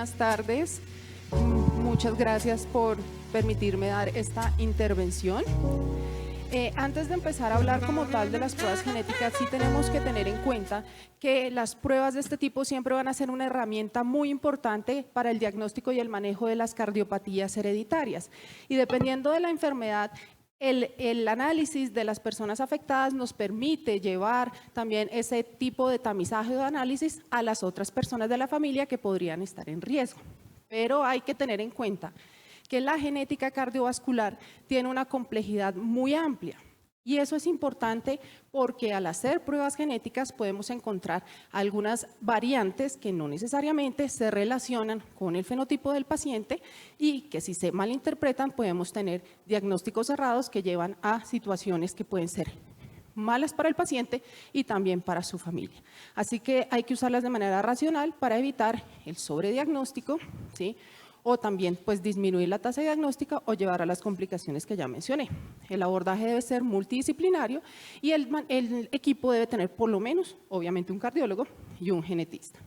buenas tardes. Muchas gracias por permitirme dar esta intervención. Antes de empezar a hablar como tal de las pruebas genéticas, sí tenemos que tener en cuenta que las pruebas de este tipo siempre van a ser una herramienta muy importante para el diagnóstico y el manejo de las cardiopatías hereditarias. Y dependiendo de la enfermedad, el análisis de las personas afectadas nos permite llevar también ese tipo de tamizaje de análisis a las otras personas de la familia que podrían estar en riesgo. Pero hay que tener en cuenta que la genética cardiovascular tiene una complejidad muy amplia. Y eso es importante porque al hacer pruebas genéticas podemos encontrar algunas variantes que no necesariamente se relacionan con el fenotipo del paciente y que si se malinterpretan podemos tener diagnósticos errados que llevan a situaciones que pueden ser malas para el paciente y también para su familia. Así que hay que usarlas de manera racional para evitar el sobrediagnóstico, ¿sí? O también pues disminuir la tasa de diagnóstica o llevar a las complicaciones que ya mencioné. El abordaje debe ser multidisciplinario y el equipo debe tener por lo menos, obviamente, un cardiólogo y un genetista.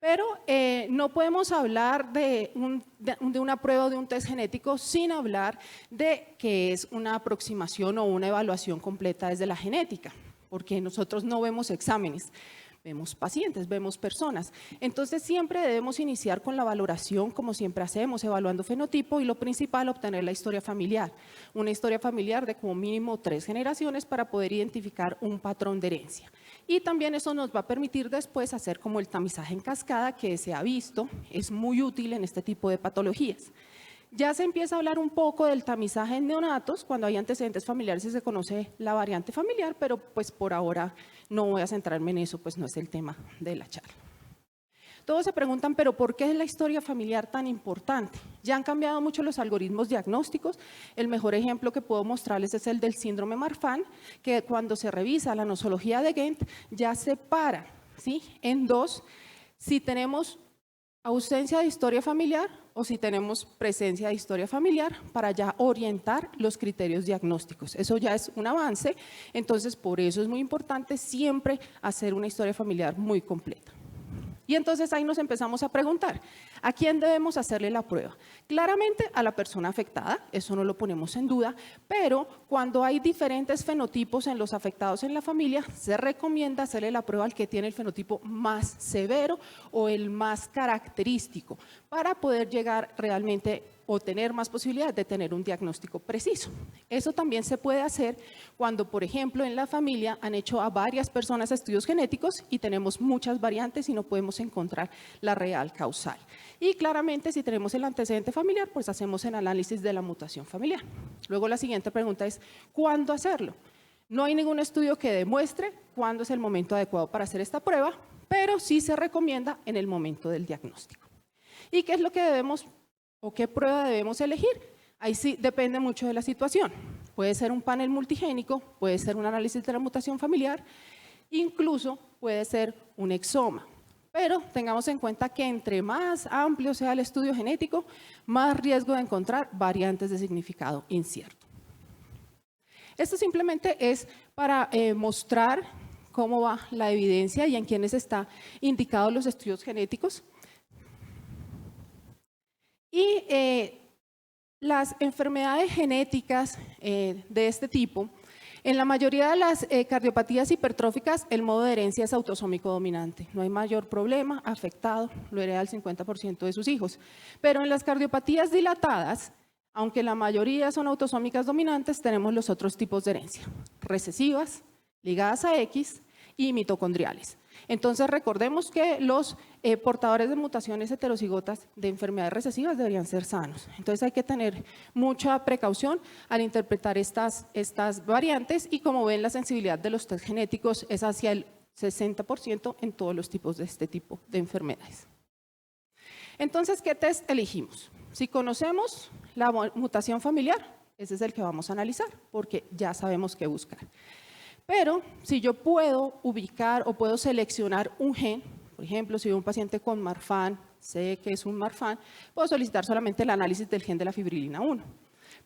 Pero no podemos hablar de una prueba o de un test genético sin hablar de qué es una aproximación o una evaluación completa desde la genética, porque nosotros no vemos exámenes. Vemos pacientes, vemos personas. Entonces siempre debemos iniciar con la valoración, como siempre hacemos, evaluando fenotipo y lo principal, obtener la historia familiar. Una historia familiar de como mínimo 3 generaciones para poder identificar un patrón de herencia. Y también eso nos va a permitir después hacer como el tamizaje en cascada que se ha visto, es muy útil en este tipo de patologías. Ya se empieza a hablar un poco del tamizaje en neonatos, cuando hay antecedentes familiares y se conoce la variante familiar, pero pues por ahora no voy a centrarme en eso, pues no es el tema de la charla. Todos se preguntan, pero ¿por qué es la historia familiar tan importante? Ya han cambiado mucho los algoritmos diagnósticos. El mejor ejemplo que puedo mostrarles es el del síndrome Marfan, que cuando se revisa la nosología de Ghent ya separa, ¿sí?, en dos, si tenemos ausencia de historia familiar o si tenemos presencia de historia familiar para ya orientar los criterios diagnósticos. Eso ya es un avance, entonces por eso es muy importante siempre hacer una historia familiar muy completa. Y entonces ahí nos empezamos a preguntar, ¿a quién debemos hacerle la prueba? Claramente a la persona afectada, eso no lo ponemos en duda, pero cuando hay diferentes fenotipos en los afectados en la familia, se recomienda hacerle la prueba al que tiene el fenotipo más severo o el más característico, para poder llegar realmente o tener más posibilidad de tener un diagnóstico preciso. Eso también se puede hacer cuando, por ejemplo, en la familia han hecho a varias personas estudios genéticos y tenemos muchas variantes y no podemos encontrar la real causal. Y claramente, si tenemos el antecedente familiar, pues hacemos el análisis de la mutación familiar. Luego la siguiente pregunta es, ¿cuándo hacerlo? No hay ningún estudio que demuestre cuándo es el momento adecuado para hacer esta prueba, pero sí se recomienda en el momento del diagnóstico. ¿Y qué es lo que debemos o qué prueba debemos elegir? Ahí sí depende mucho de la situación. Puede ser un panel multigénico, puede ser un análisis de la mutación familiar, incluso puede ser un exoma. Pero tengamos en cuenta que entre más amplio sea el estudio genético, más riesgo de encontrar variantes de significado incierto. Esto simplemente es para mostrar cómo va la evidencia y en quiénes están indicados los estudios genéticos. Y las enfermedades genéticas de este tipo, en la mayoría de las cardiopatías hipertróficas, el modo de herencia es autosómico dominante. No hay mayor problema, afectado, lo hereda el 50% de sus hijos. Pero en las cardiopatías dilatadas, aunque la mayoría son autosómicas dominantes, tenemos los otros tipos de herencia, recesivas, ligadas a X y mitocondriales. Entonces recordemos que los portadores de mutaciones heterocigotas de enfermedades recesivas deberían ser sanos. Entonces hay que tener mucha precaución al interpretar estas variantes y como ven la sensibilidad de los test genéticos es hacia el 60% en todos los tipos de este tipo de enfermedades. Entonces, ¿qué test elegimos? Si conocemos la mutación familiar, ese es el que vamos a analizar porque ya sabemos qué buscar. Pero si yo puedo ubicar o puedo seleccionar un gen, por ejemplo, si veo un paciente con Marfan, sé que es un Marfan, puedo solicitar solamente el análisis del gen de la fibrilina 1.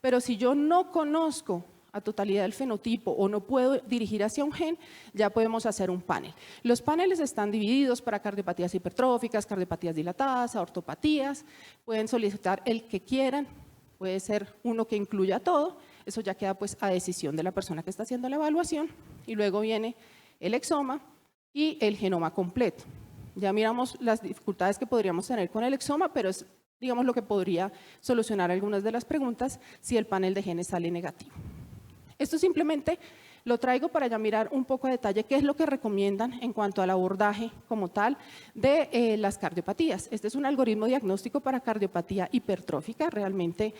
Pero si yo no conozco a totalidad del fenotipo o no puedo dirigir hacia un gen, ya podemos hacer un panel. Los paneles están divididos para cardiopatías hipertróficas, cardiopatías dilatadas, aortopatías. Pueden solicitar el que quieran, puede ser uno que incluya todo. Eso ya queda pues a decisión de la persona que está haciendo la evaluación. Y luego viene el exoma y el genoma completo. Ya miramos las dificultades que podríamos tener con el exoma, pero es, digamos, lo que podría solucionar algunas de las preguntas si el panel de genes sale negativo. Esto simplemente lo traigo para ya mirar un poco a detalle qué es lo que recomiendan en cuanto al abordaje como tal de las cardiopatías. Este es un algoritmo diagnóstico para cardiopatía hipertrófica. Realmente,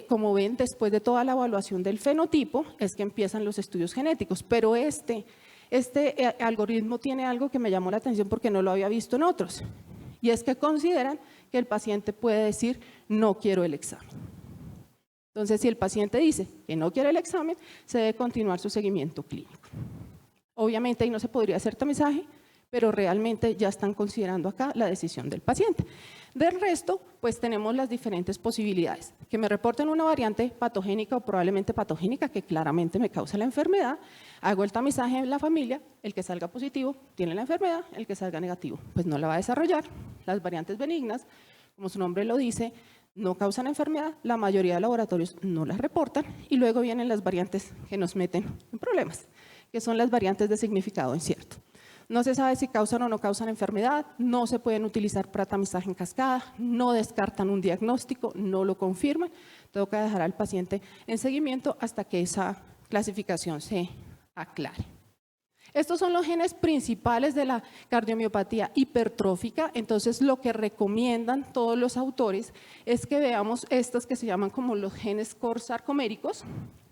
como ven, después de toda la evaluación del fenotipo, es que empiezan los estudios genéticos. Pero este algoritmo tiene algo que me llamó la atención porque no lo había visto en otros. Y es que consideran que el paciente puede decir, no quiero el examen. Entonces, si el paciente dice que no quiere el examen, se debe continuar su seguimiento clínico. Obviamente, ahí no se podría hacer tamizaje, pero realmente ya están considerando acá la decisión del paciente. Del resto, pues tenemos las diferentes posibilidades. Que me reporten una variante patogénica o probablemente patogénica que claramente me causa la enfermedad. Hago el tamizaje en la familia, el que salga positivo tiene la enfermedad, el que salga negativo pues no la va a desarrollar. Las variantes benignas, como su nombre lo dice, no causan enfermedad, la mayoría de laboratorios no las reportan y luego vienen las variantes que nos meten en problemas, que son las variantes de significado incierto. No se sabe si causan o no causan enfermedad, no se pueden utilizar para tamizaje en cascada, no descartan un diagnóstico, no lo confirman, toca dejar al paciente en seguimiento hasta que esa clasificación se aclare. Estos son los genes principales de la cardiomiopatía hipertrófica, entonces lo que recomiendan todos los autores es que veamos estos que se llaman como los genes core sarcoméricos,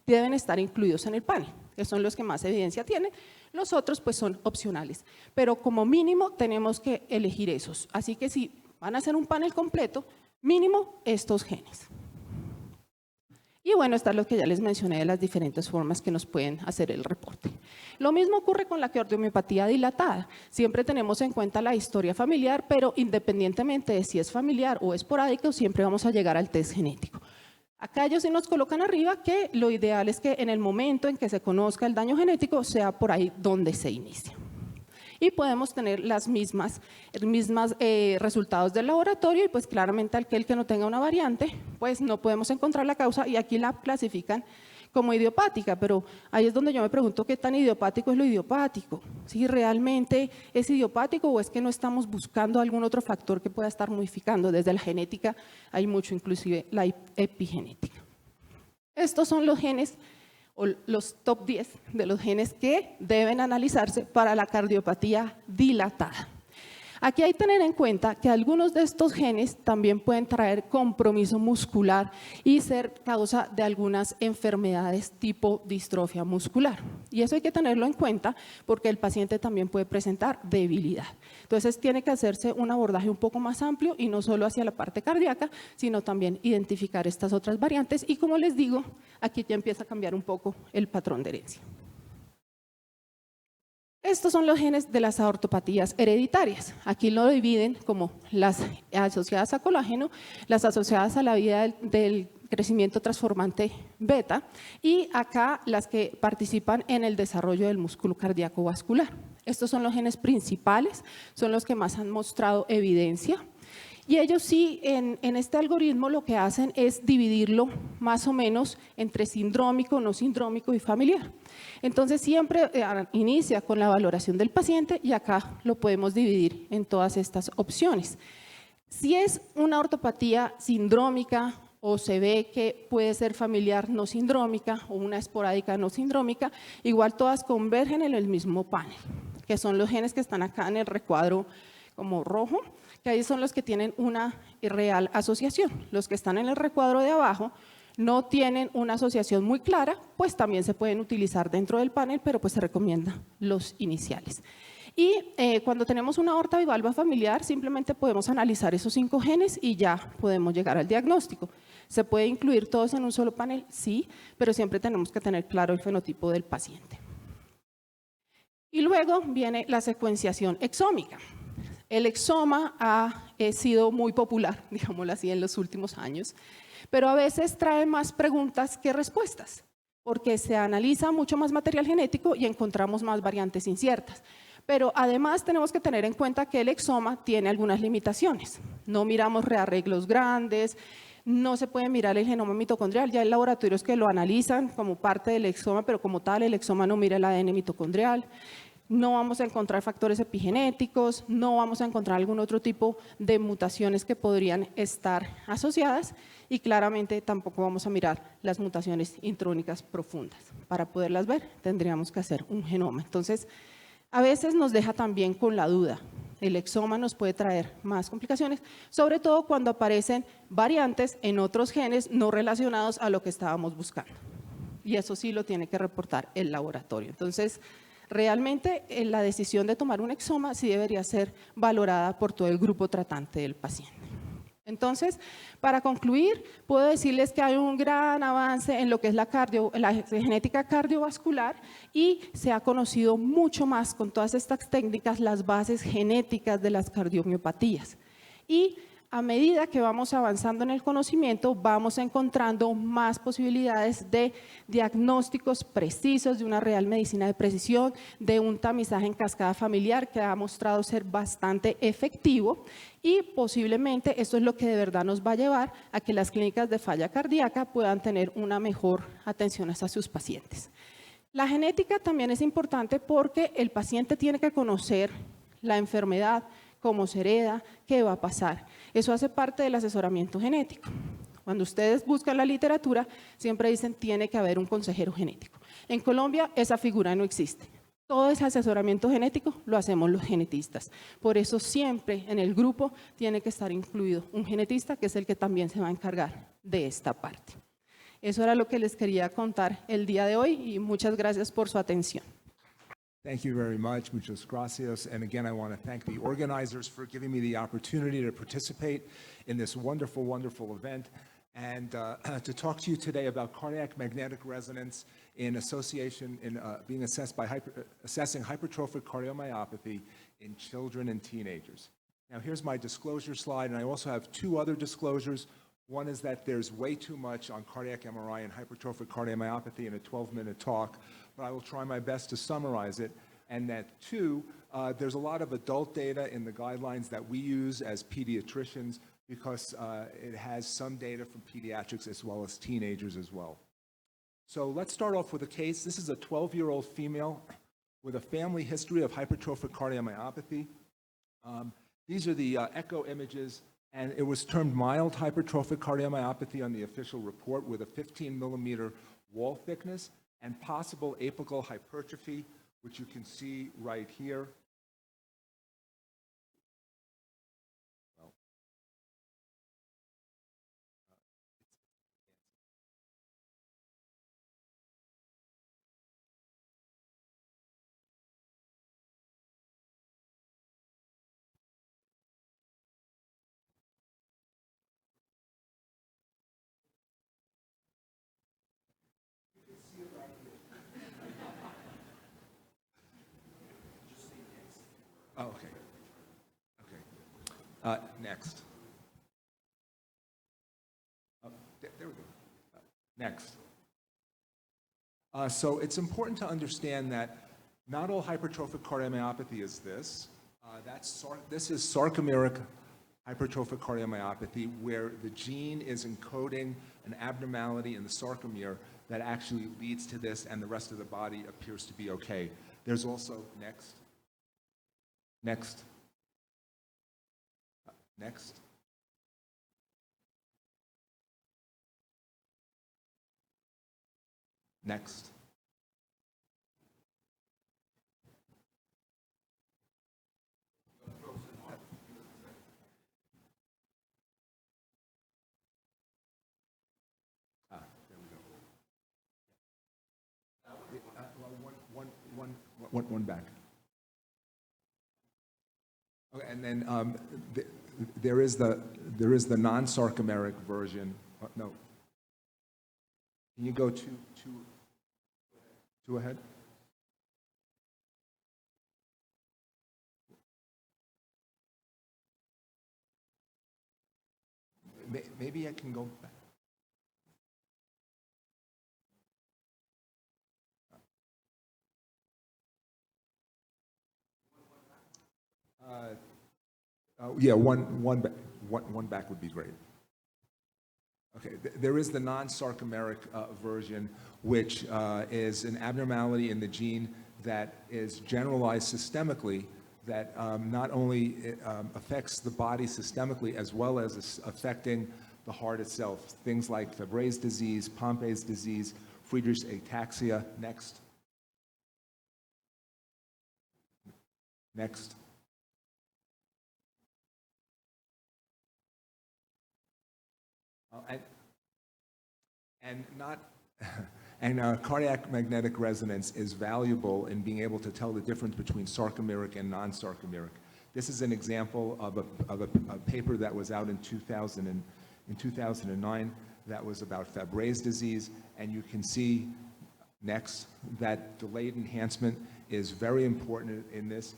deben estar incluidos en el panel, que son los que más evidencia tienen, los otros pues son opcionales, pero como mínimo tenemos que elegir esos, así que si van a hacer un panel completo, mínimo estos genes. Y bueno, está lo que ya les mencioné de las diferentes formas que nos pueden hacer el reporte. Lo mismo ocurre con la cardiomiopatía dilatada. Siempre tenemos en cuenta la historia familiar, pero independientemente de si es familiar o esporádico, siempre vamos a llegar al test genético. Acá ellos sí nos colocan arriba que lo ideal es que en el momento en que se conozca el daño genético sea por ahí donde se inicia. Y podemos tener los mismos resultados del laboratorio y pues claramente aquel que no tenga una variante, pues no podemos encontrar la causa y aquí la clasifican como idiopática, pero ahí es donde yo me pregunto qué tan idiopático es lo idiopático, si realmente es idiopático o es que no estamos buscando algún otro factor que pueda estar modificando. Desde la genética hay mucho, inclusive la epigenética. Estos son los genes o los top 10 de los genes que deben analizarse para la cardiopatía dilatada. Aquí hay que tener en cuenta que algunos de estos genes también pueden traer compromiso muscular y ser causa de algunas enfermedades tipo distrofia muscular. Y eso hay que tenerlo en cuenta porque el paciente también puede presentar debilidad. Entonces tiene que hacerse un abordaje un poco más amplio y no solo hacia la parte cardíaca, sino también identificar estas otras variantes. Y como les digo, aquí ya empieza a cambiar un poco el patrón de herencia. Estos son los genes de las aortopatías hereditarias. Aquí lo dividen como las asociadas a colágeno, las asociadas a la vía del crecimiento transformante beta y acá las que participan en el desarrollo del músculo cardíaco vascular. Estos son los genes principales, son los que más han mostrado evidencia. Y ellos sí, en este algoritmo lo que hacen es dividirlo más o menos entre sindrómico, no sindrómico y familiar. Entonces siempre inicia con la valoración del paciente y acá lo podemos dividir en todas estas opciones. Si es una ortopatía sindrómica o se ve que puede ser familiar no sindrómica o una esporádica no sindrómica, igual todas convergen en el mismo panel, que son los genes que están acá en el recuadro como rojo, que ahí son los que tienen una real asociación. Los que están en el recuadro de abajo no tienen una asociación muy clara, pues también se pueden utilizar dentro del panel, pero pues se recomiendan los iniciales. Y cuando tenemos una aorta bivalva familiar, simplemente podemos analizar esos 5 genes y ya podemos llegar al diagnóstico. ¿Se puede incluir todos en un solo panel? Sí, pero siempre tenemos que tener claro el fenotipo del paciente. Y luego viene la secuenciación exómica. El exoma ha sido muy popular, digámoslo así, en los últimos años, pero a veces trae más preguntas que respuestas. porque se analiza mucho más material genético y encontramos más variantes inciertas. Pero además tenemos que tener en cuenta que el exoma tiene algunas limitaciones. No miramos rearreglos grandes, no se puede mirar el genoma mitocondrial, ya hay laboratorios que lo analizan como parte del exoma, pero como tal el exoma no mira el ADN mitocondrial. No vamos a encontrar factores epigenéticos, no vamos a encontrar algún otro tipo de mutaciones que podrían estar asociadas y claramente tampoco vamos a mirar las mutaciones intrónicas profundas. Para poderlas ver tendríamos que hacer un genoma. Entonces, a veces nos deja también con la duda. El exoma nos puede traer más complicaciones, sobre todo cuando aparecen variantes en otros genes no relacionados a lo que estábamos buscando. Y eso sí lo tiene que reportar el laboratorio. Entonces, realmente la decisión de tomar un exoma sí debería ser valorada por todo el grupo tratante del paciente. Entonces, para concluir, puedo decirles que hay un gran avance en lo que es la genética cardiovascular y se ha conocido mucho más con todas estas técnicas las bases genéticas de las cardiomiopatías. Y a medida que vamos avanzando en el conocimiento, vamos encontrando más posibilidades de diagnósticos precisos, de una real medicina de precisión, de un tamizaje en cascada familiar que ha mostrado ser bastante efectivo y posiblemente esto es lo que de verdad nos va a llevar a que las clínicas de falla cardíaca puedan tener una mejor atención hacia sus pacientes. La genética también es importante porque el paciente tiene que conocer la enfermedad, cómo se hereda, qué va a pasar. Eso hace parte del asesoramiento genético. Cuando ustedes buscan la literatura, siempre dicen tiene que haber un consejero genético. En Colombia esa figura no existe. Todo ese asesoramiento genético lo hacemos los genetistas. Por eso siempre en el grupo tiene que estar incluido un genetista que es el que también se va a encargar de esta parte. Eso era lo que les quería contar el día de hoy y muchas gracias por su atención. Thank you very much, muchas gracias. And again, I want to thank the organizers for giving me the opportunity to participate in this wonderful, wonderful event and to talk to you today about cardiac magnetic resonance in association, being assessed by assessing hypertrophic cardiomyopathy in children and teenagers. Now, here's my disclosure slide, and I also have two other disclosures. One is that there's way too much on cardiac MRI and hypertrophic cardiomyopathy in a 12-minute talk, but I will try my best to summarize it. And that two, there's a lot of adult data in the guidelines that we use as pediatricians because it has some data from pediatrics as well as teenagers as well. So let's start off with a case. This is a 12-year-old female with a family history of hypertrophic cardiomyopathy. These are the echo images, and it was termed mild hypertrophic cardiomyopathy on the official report with a 15-millimeter wall thickness and possible apical hypertrophy, which you can see right here. Oh, okay. Okay. Next. Oh, there we go. Next. So it's important to understand that not all hypertrophic cardiomyopathy is this. This is sarcomeric hypertrophic cardiomyopathy, where the gene is encoding an abnormality in the sarcomere that actually leads to this, and the rest of the body appears to be okay. There's also, next. Next. Next. Next. There we go. One back. Okay, and then there is the non-sarcomeric version. No. Can you go two ahead? Maybe I can go back. Yeah, one back would be great. Okay, there is the non-sarcomeric version, which is an abnormality in the gene that is generalized systemically, that not only affects the body systemically as well as affecting the heart itself. Things like Fabry's disease, Pompe's disease, Friedreich's ataxia. Next. Next. And not, and cardiac magnetic resonance is valuable in being able to tell the difference between sarcomeric and non-sarcomeric. This is an example of a paper that was out in 2009 that was about Fabry's disease, and you can see next that delayed enhancement is very important in this.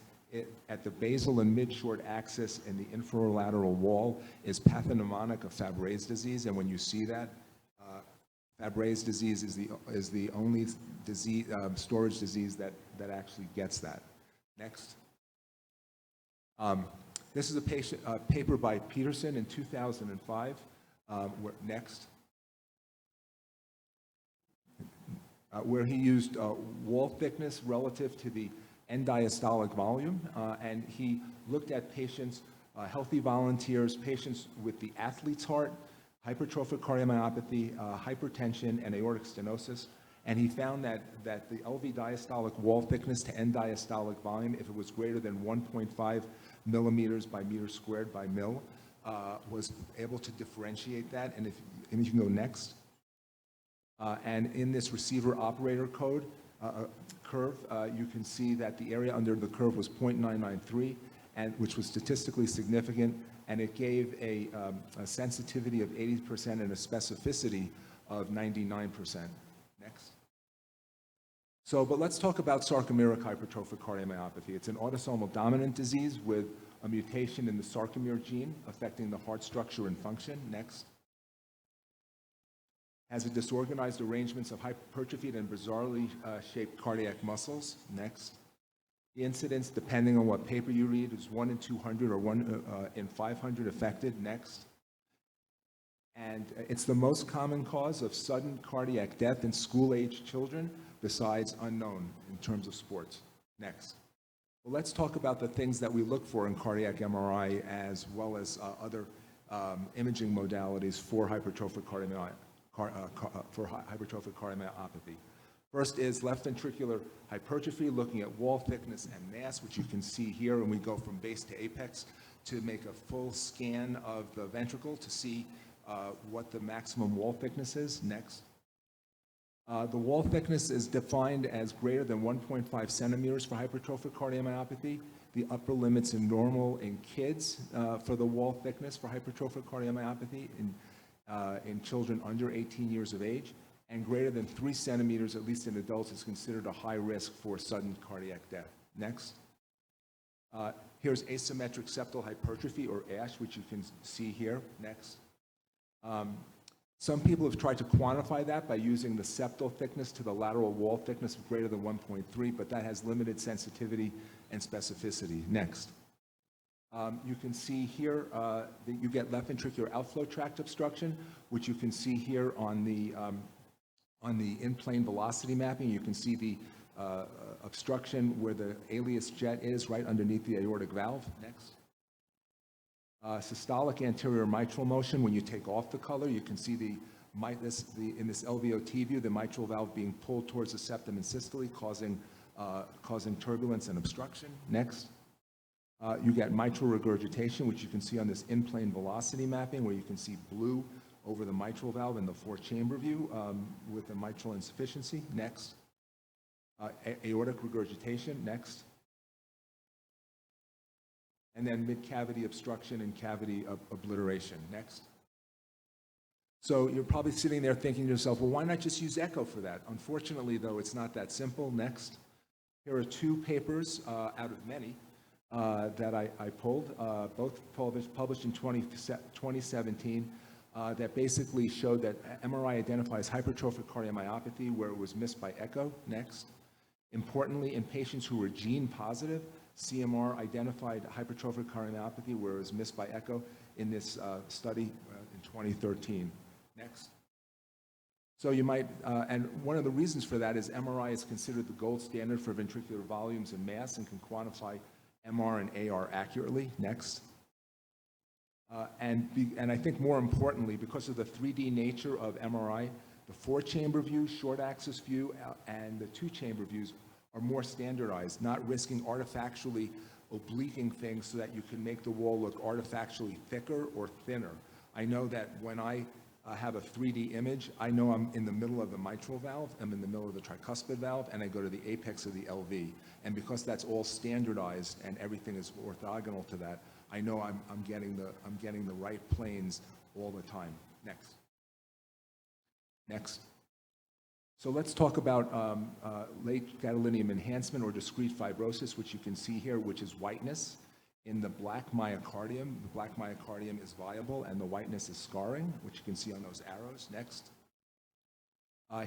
At the basal and mid-short axis in the inferolateral wall is pathognomonic of Fabry's disease, and when you see that, Fabry's disease is the only disease, storage disease that actually gets that. Next. This is a paper by Peterson in 2005. Next. Where he used wall thickness relative to the end diastolic volume, and he looked at patients, healthy volunteers, patients with the athlete's heart, hypertrophic cardiomyopathy, hypertension, and aortic stenosis, and he found that the LV diastolic wall thickness to end diastolic volume, if it was greater than 1.5 millimeters by meter squared by mil, was able to differentiate that, and if you can go next. And in this receiver operator curve, you can see that the area under the curve was 0.993, and which was statistically significant, and it gave a sensitivity of 80% and a specificity of 99%. Next. So, but let's talk about sarcomeric hypertrophic cardiomyopathy. It's an autosomal dominant disease with a mutation in the sarcomere gene affecting the heart structure and function. Next. Has a disorganized arrangements of hypertrophied and bizarrely shaped cardiac muscles. Next. The incidence, depending on what paper you read, is 1 in 200 or 1 in 500 affected. Next. And it's the most common cause of sudden cardiac death in school-age children, besides unknown in terms of sports. Next. Well, let's talk about the things that we look for in cardiac MRI as well as other imaging modalities for hypertrophic cardiomyopathy. First is left ventricular hypertrophy, looking at wall thickness and mass, which you can see here, and we go from base to apex to make a full scan of the ventricle to see what the maximum wall thickness is. Next. The wall thickness is defined as greater than 1.5 centimeters for hypertrophic cardiomyopathy. The upper limits are normal in kids for the wall thickness for hypertrophic cardiomyopathy in children under 18 years of age, and greater than 3 centimeters, at least in adults, is considered a high risk for sudden cardiac death. Next. Here's asymmetric septal hypertrophy, or ASH, which you can see here. Next. Some people have tried to quantify that by using the septal thickness to the lateral wall thickness of greater than 1.3, but that has limited sensitivity and specificity. Next. You can see here that you get left ventricular outflow tract obstruction, which you can see here on the in-plane velocity mapping. You can see the obstruction where the alias jet is right underneath the aortic valve. Next. Systolic anterior mitral motion. When you take off the color, you can see in this LVOT view, the mitral valve being pulled towards the septum in systole, causing turbulence and obstruction. Next. You get mitral regurgitation, which you can see on this in-plane velocity mapping, where you can see blue over the mitral valve in the four-chamber view with the mitral insufficiency. Next. Aortic regurgitation. Next. And then mid-cavity obstruction and cavity obliteration. Next. So you're probably sitting there thinking to yourself, well, why not just use echo for that? Unfortunately, though, it's not that simple. Next. Here are two papers out of many that I pulled, both published in 2017, that basically showed that MRI identifies hypertrophic cardiomyopathy where it was missed by echo. Next. Importantly, in patients who were gene positive, CMR identified hypertrophic cardiomyopathy, where it was missed by echo in this study in 2013. Next. So you might, and one of the reasons for that is MRI is considered the gold standard for ventricular volumes and mass and can quantify MR and AR accurately. Next. And I think more importantly, because of the 3D nature of MRI, the 4-chamber view, short axis view, and the 2-chamber views are more standardized, not risking artifactually obliquing things so that you can make the wall look artifactually thicker or thinner. I know that when I have a 3D image, I know I'm in the middle of the mitral valve, I'm in the middle of the tricuspid valve, and I go to the apex of the LV. And because that's all standardized and everything is orthogonal to that, I know I'm getting the right planes all the time. Next. Next. So let's talk about late gadolinium enhancement or discrete fibrosis, which you can see here, which is whiteness in the black myocardium. The black myocardium is viable, and the whiteness is scarring, which you can see on those arrows. Next.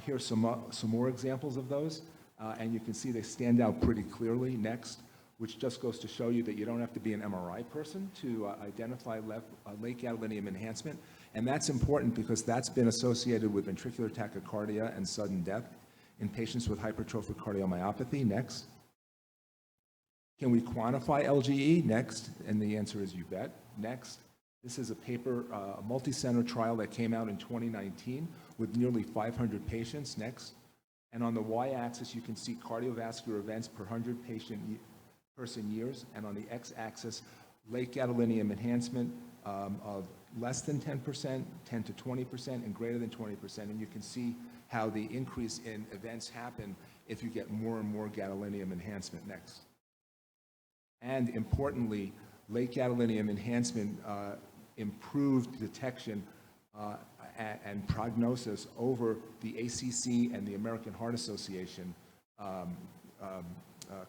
Here's some more examples of those, and you can see they stand out pretty clearly. Next, which just goes to show you that you don't have to be an MRI person to identify late gadolinium enhancement. And that's important because that's been associated with ventricular tachycardia and sudden death in patients with hypertrophic cardiomyopathy. Next. Can we quantify LGE? Next. And the answer is you bet. Next. This is a paper, a multi-center trial that came out in 2019 with nearly 500 patients. Next. And on the y-axis, you can see cardiovascular events per 100 person years, and on the x-axis, late gadolinium enhancement of less than 10%, 10 to 20%, and greater than 20%. And you can see how the increase in events happen if you get more and more gadolinium enhancement. Next. And importantly, late gadolinium enhancement improved detection and prognosis over the ACC and the American Heart Association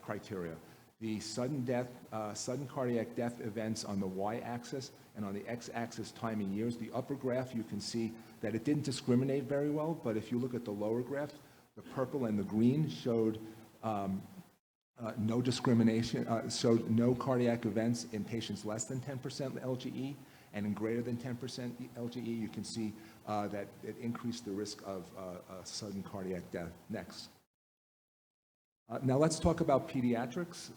criteria. The sudden cardiac death events on the y-axis and on the x-axis time in years. The upper graph, you can see that it didn't discriminate very well, but if you look at the lower graph, the purple and the green showed no discrimination, showed no cardiac events in patients less than 10% LGE, and in greater than 10% LGE, you can see that it increased the risk of sudden cardiac death. Next. Now let's talk about pediatrics,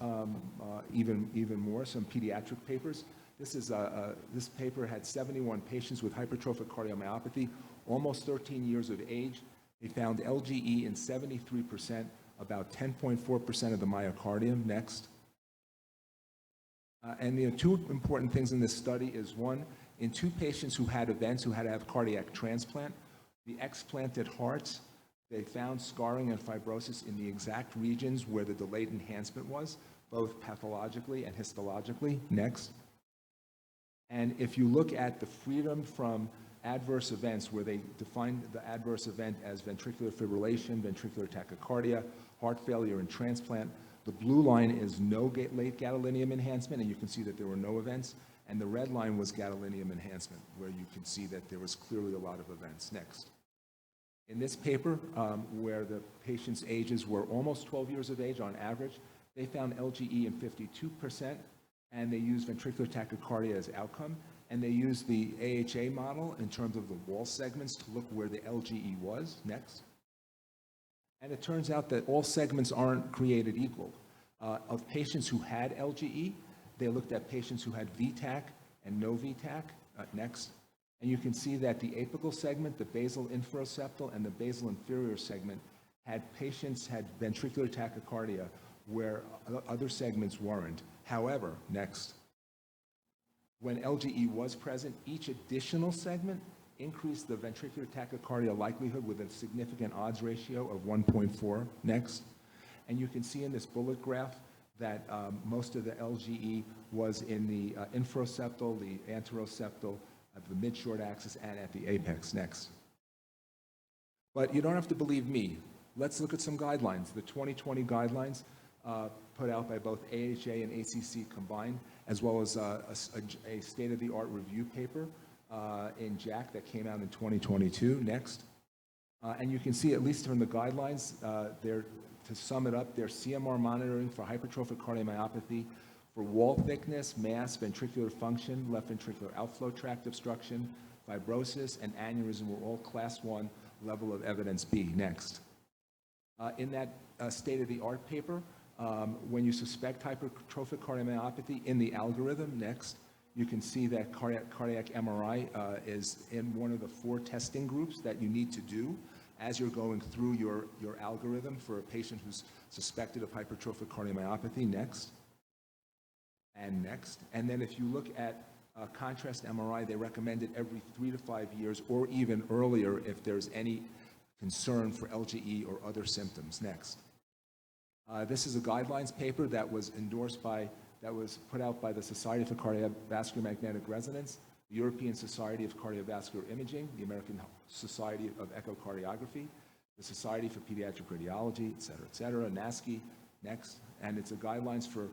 even more, some pediatric papers. This paper had 71 patients with hypertrophic cardiomyopathy, almost 13 years of age. They found LGE in 73%, about 10.4% of the myocardium. Next. And the two important things in this study is, one, in 2 patients who had events who had to have cardiac transplant, the explanted hearts, they found scarring and fibrosis in the exact regions where the delayed enhancement was, both pathologically and histologically. Next. And if you look at the freedom from adverse events, where they defined the adverse event as ventricular fibrillation, ventricular tachycardia, heart failure, and transplant, the blue line is no late gadolinium enhancement, and you can see that there were no events. And the red line was gadolinium enhancement, where you can see that there was clearly a lot of events. Next. In this paper, where the patients' ages were almost 12 years of age on average, they found LGE in 52%, and they used ventricular tachycardia as outcome, and they used the AHA model in terms of the wall segments to look where the LGE was. Next. And it turns out that all segments aren't created equal. Of patients who had LGE, they looked at patients who had VTAC and no VTAC. Next. And you can see that the apical segment, the basal infraseptal, and the basal inferior segment had ventricular tachycardia where other segments weren't. However, next, when LGE was present, each additional segment increased the ventricular tachycardia likelihood with a significant odds ratio of 1.4. Next. And you can see in this bullet graph that most of the LGE was in the infraseptal, the anteroseptal, at the mid-short axis, and at the apex. Next. But you don't have to believe me. Let's look at some guidelines. The 2020 guidelines put out by both AHA and ACC combined, as well as a state-of-the-art review paper in JACC that came out in 2022. Next. And you can see, at least from the guidelines, they're To sum it up, there's CMR monitoring for hypertrophic cardiomyopathy, for wall thickness, mass, ventricular function, left ventricular outflow tract obstruction, fibrosis, and aneurysm were all class 1 level of evidence B. Next. In that state-of-the-art paper, when you suspect hypertrophic cardiomyopathy in the algorithm, next, you can see that cardiac MRI is in one of the 4 testing groups that you need to do as you're going through your algorithm for a patient who's suspected of hypertrophic cardiomyopathy. Next. And next. And then if you look at contrast MRI, they recommend it every 3 to 5 years or even earlier if there's any concern for LGE or other symptoms. Next. This is a guidelines paper that was put out by the Society for Cardiovascular Magnetic Resonance, the European Society of Cardiovascular Imaging, the American Society of Echocardiography, the Society for Pediatric Radiology, et cetera, NASCI. Next. And it's a guidelines for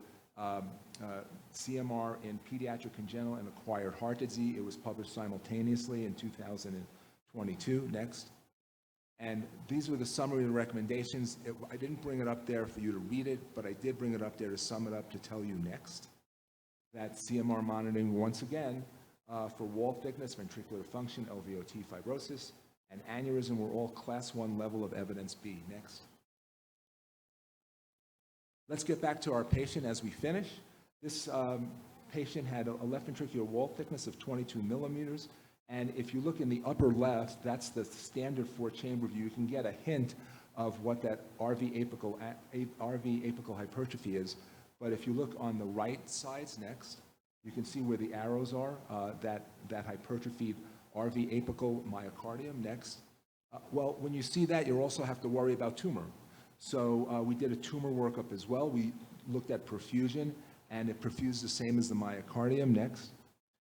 CMR in pediatric congenital and acquired heart disease. It was published simultaneously in 2022. Next. And these were the summary of the recommendations. I didn't bring it up there for you to read it, but I did bring it up there to sum it up to tell you next that CMR monitoring, once again, for wall thickness, ventricular function, LVOT, fibrosis, and aneurysm were all class 1 level of evidence B. Next. Let's get back to our patient as we finish. This patient had a left ventricular wall thickness of 22 millimeters. And if you look in the upper left, that's the standard 4-chamber view. You can get a hint of what that RV apical hypertrophy is. But if you look on the right sides, next, you can see where the arrows are, that hypertrophied RV apical myocardium. Next. Well, when you see that, you also have to worry about tumor. So we did a tumor workup as well. We looked at perfusion, and it perfused the same as the myocardium. Next.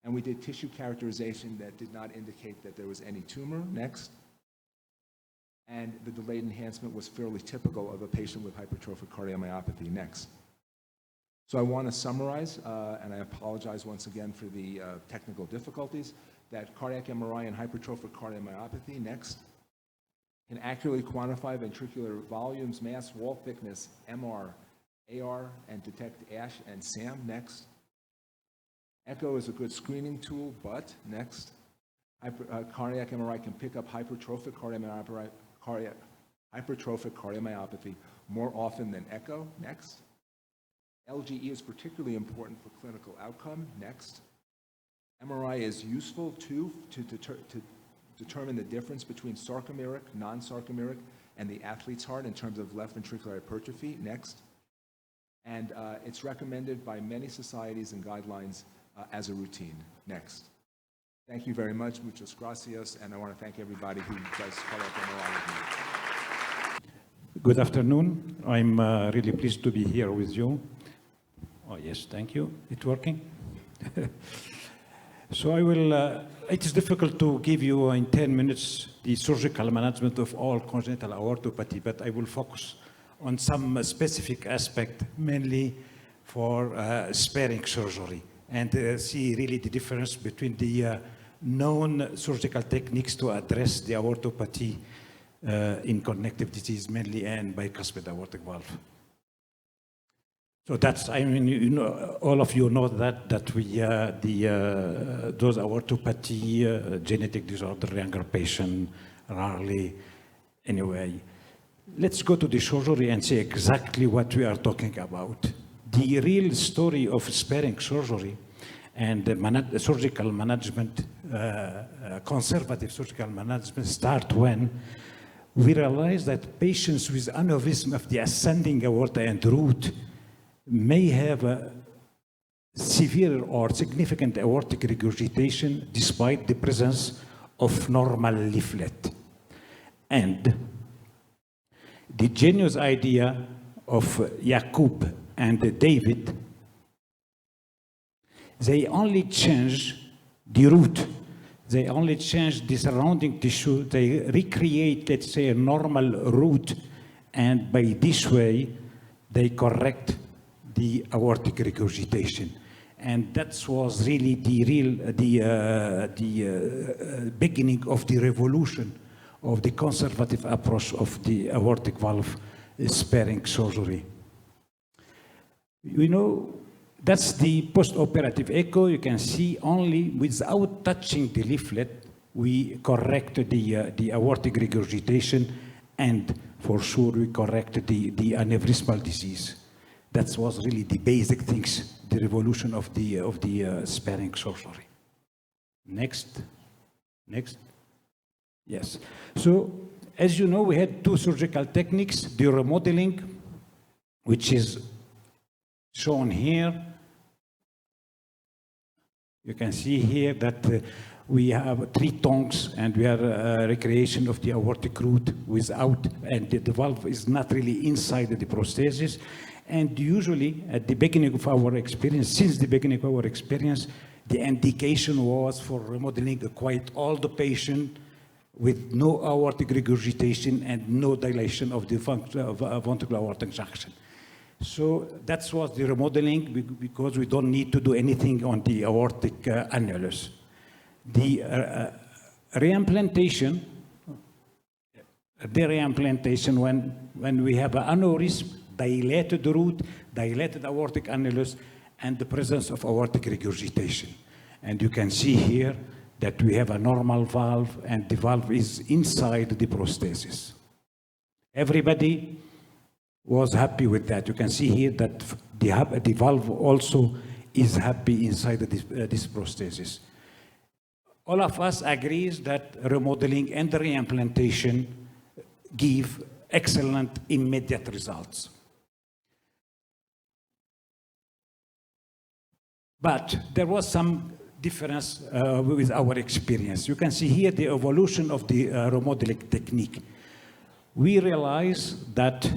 And we did tissue characterization that did not indicate that there was any tumor. Next. And the delayed enhancement was fairly typical of a patient with hypertrophic cardiomyopathy. Next. So I want to summarize, and I apologize once again for the technical difficulties, that cardiac MRI and hypertrophic cardiomyopathy, next, can accurately quantify ventricular volumes, mass, wall thickness, MR, AR, and detect ASH and SAM. Next. Echo is a good screening tool, but next, cardiac MRI can pick up hypertrophic cardiomyopathy more often than echo. Next. LGE is particularly important for clinical outcome. Next. MRI is useful too to determine the difference between sarcomeric, non-sarcomeric, and the athlete's heart in terms of left ventricular hypertrophy. Next. And it's recommended by many societies and guidelines as a routine. Next. Thank you very much. Muchas gracias. And I want to thank everybody who does cardiac MRI with me. Good afternoon. I'm really pleased to be here with you. Oh, yes, thank you. It's working? So I will, it is difficult to give you in 10 minutes the surgical management of all congenital aortopathy, but I will focus on some specific aspect, mainly for sparing surgery, and see really the difference between the known surgical techniques to address the aortopathy in connective disease mainly and bicuspid aortic valve. So that's, I mean, you know, all of you know that we those aortopathy, genetic disorder, younger patient, rarely. Anyway, let's go to the surgery and see exactly what we are talking about. The real story of sparing surgery and the surgical management, conservative surgical management start when we realize that patients with aneurysm of the ascending aorta and root may have a severe or significant aortic regurgitation despite the presence of normal leaflet. And the genius idea of Jakub and David, they only change the root. They only change the surrounding tissue. They recreate, let's say, a normal root, and by this way, they correct the aortic regurgitation. And that was really the beginning of the revolution of the conservative approach of the aortic valve sparing surgery. You know, that's the post-operative echo. You can see only without touching the leaflet, we correct the aortic regurgitation, and for sure we correct the aneurysmal disease. That was really the basic things, the revolution of the sparing surgery. Next. Yes. So, as you know, we had two surgical techniques, the remodeling, which is shown here. You can see here that we have 3 tongues, and we have a recreation of the aortic root without, and the valve is not really inside the prosthesis. And usually, at the beginning of our experience, since the beginning of our experience, the indication was for remodeling a quite old patient with no aortic regurgitation and no dilation of the ventricular aortic junction. So that was the remodeling, because we don't need to do anything on the aortic annulus. The reimplantation, when we have an aneurysm, dilated root, dilated aortic annulus, and the presence of aortic regurgitation. And you can see here that we have a normal valve, and the valve is inside the prosthesis. Everybody was happy with that. You can see here that the valve also is happy inside this prosthesis. All of us agrees that remodeling and reimplantation give excellent immediate results. But there was some difference with our experience. You can see here the evolution of the remodeling technique. We realize that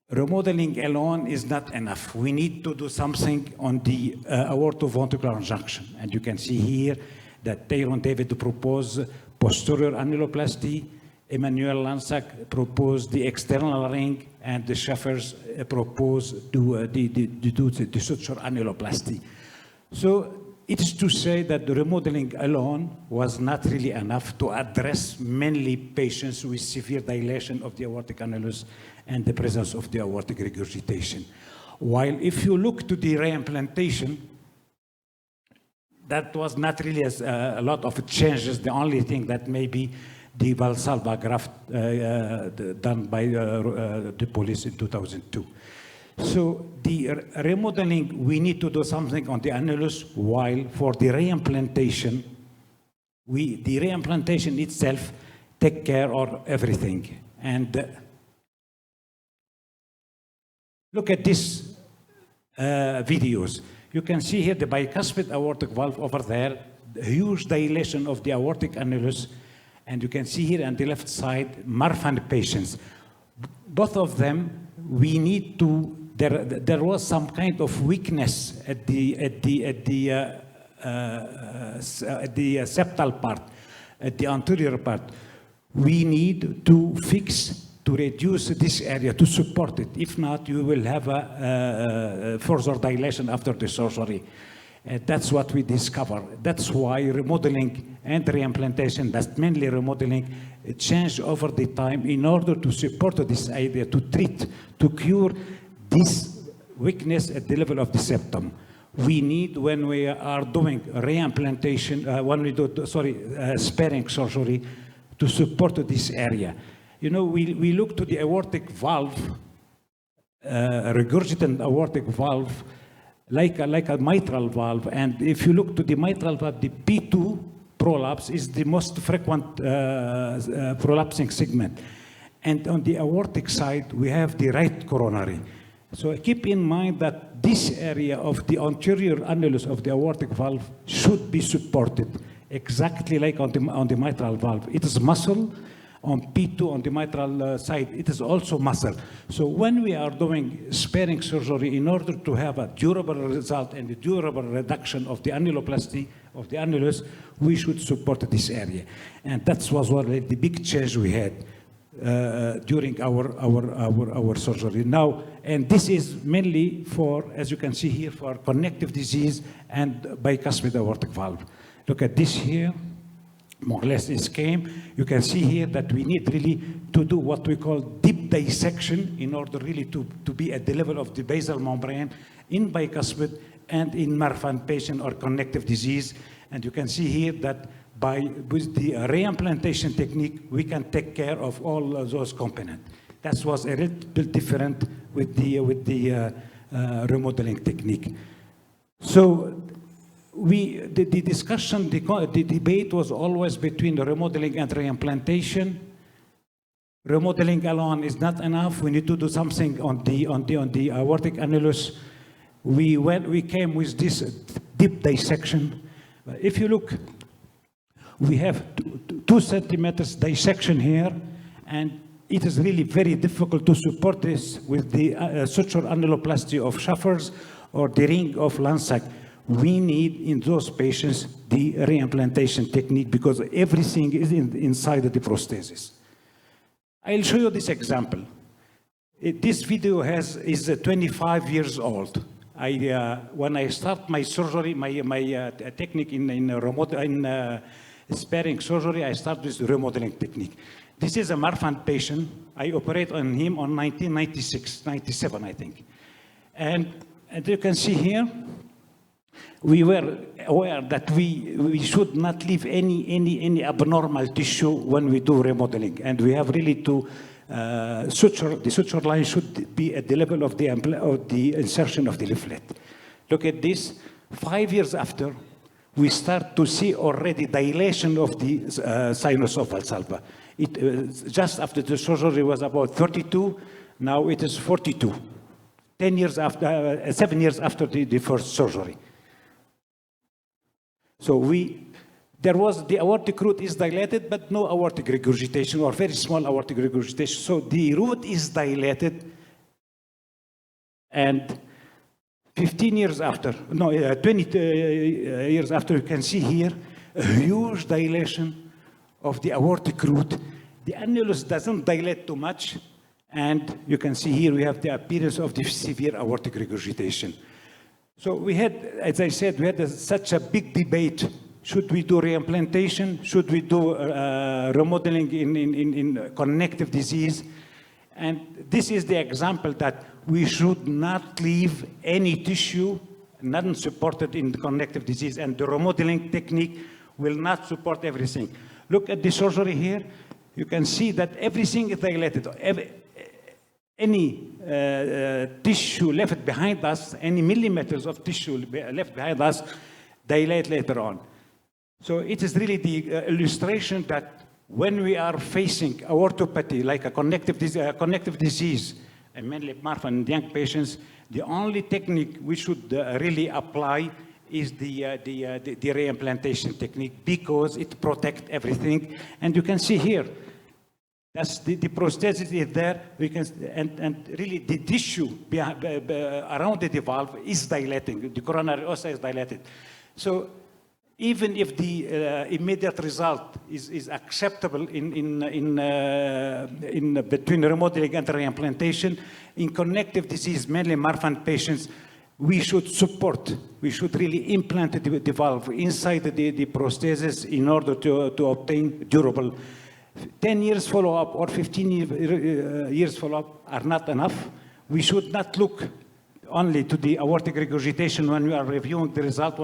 remodeling alone is not enough. We need to do something on the aortoventricular junction. And you can see here that Tyrone David proposed posterior annuloplasty, Emmanuel Lansac proposed the external ring, and the Schaeffers proposed to do the suture annuloplasty. So it is to say that the remodeling alone was not really enough to address mainly patients with severe dilation of the aortic annulus and the presence of the aortic regurgitation. While if you look to the reimplantation, that was not really a lot of changes. The only thing that maybe the Valsalva graft done by the police in 2002. So the remodeling, we need to do something on the annulus, while for the reimplantation, the reimplantation itself take care of everything. And look at these videos. You can see here the bicuspid aortic valve over there, the huge dilation of the aortic annulus, and you can see here on the left side, Marfan patients. Both of them, we need to, there was some kind of weakness at the septal part, at the anterior part. We need to fix, to reduce this area, to support it. If not, you will have a further dilation after the surgery. That's what we discover. That's why remodeling and reimplantation, that's mainly remodeling, change over the time in order to support this idea, to treat, to cure this weakness at the level of the septum. We need, when we are doing reimplantation, when we do, sparing surgery, to support this area. You know, we look to the aortic valve, regurgitant aortic valve, like a mitral valve. And if you look to the mitral valve, the P2 prolapse is the most frequent prolapsing segment. And on the aortic side, we have the right coronary. So keep in mind that this area of the anterior annulus of the aortic valve should be supported, exactly like on the mitral valve. It is muscle. On P2, on the mitral side, it is also muscle. So when we are doing sparing surgery, in order to have a durable result and a durable reduction of the annuloplasty of the annulus, we should support this area. And that was one of the big change we had during our surgery. Now, and this is mainly for, as you can see here, for connective disease and bicuspid aortic valve. Look at this here. more or less is came. You can see here that we need really to do what we call deep dissection in order really to be at the level of the basal membrane in bicuspid and in Marfan patient or connective disease. And you can see here that with the reimplantation technique, we can take care of all of those components. That was a little bit different with the remodeling technique. So the discussion, the debate was always between the remodeling and reimplantation. Remodeling alone is not enough. We need to do something on the aortic annulus. We came with this deep dissection. If you look, we have 2 centimeters dissection here, and it is really very difficult to support this with the suture annuloplasty of Schaeffer's or the ring of Lansac. We need in those patients the reimplantation technique because everything is inside the prosthesis. I'll show you this example. This video is 25 years old. When I start my surgery, my technique in sparing surgery, I start with remodeling technique. This is a Marfan patient. I operate on him on 1996, 97, I think. And you can see here, we were aware that we should not leave any abnormal tissue when we do remodeling. And we have really to the suture line should be at the level of the insertion of the leaflet. Look at this. 5 years after, we start to see already dilation of the sinus of Valsalva. Just after the surgery was about 32, now it is 42. 7 years after the first surgery. So the aortic root is dilated, but no aortic regurgitation or very small aortic regurgitation. So the root is dilated, and 15 years after, 20 years after, you can see here a huge dilation of the aortic root. The annulus doesn't dilate too much, and you can see here we have the appearance of the severe aortic regurgitation. So we had, as I said, we had such a big debate. Should we do reimplantation? Should we do remodeling in connective disease? And this is the example that we should not leave any tissue not supported in the connective disease, and the remodeling technique will not support everything. Look at the surgery here. You can see that everything is dilated. Any tissue left behind us, any millimeters of tissue left behind us, dilate later on. So it is really the illustration that when we are facing aortopathy, like a connective disease, and mainly Marfan in young patients, the only technique we should really apply is the reimplantation technique because it protects everything. And you can see here, that's the prosthesis is there. We can, and really the tissue around the valve is dilating. The coronary ossa is dilated. So even if the immediate result is acceptable in between remodeling and reimplantation, in connective disease, mainly Marfan patients, we should really implant the valve inside the prosthesis in order to obtain durable. 10 years follow-up or 15 years follow-up are not enough. We should not look only to the aortic regurgitation when we are reviewing the result.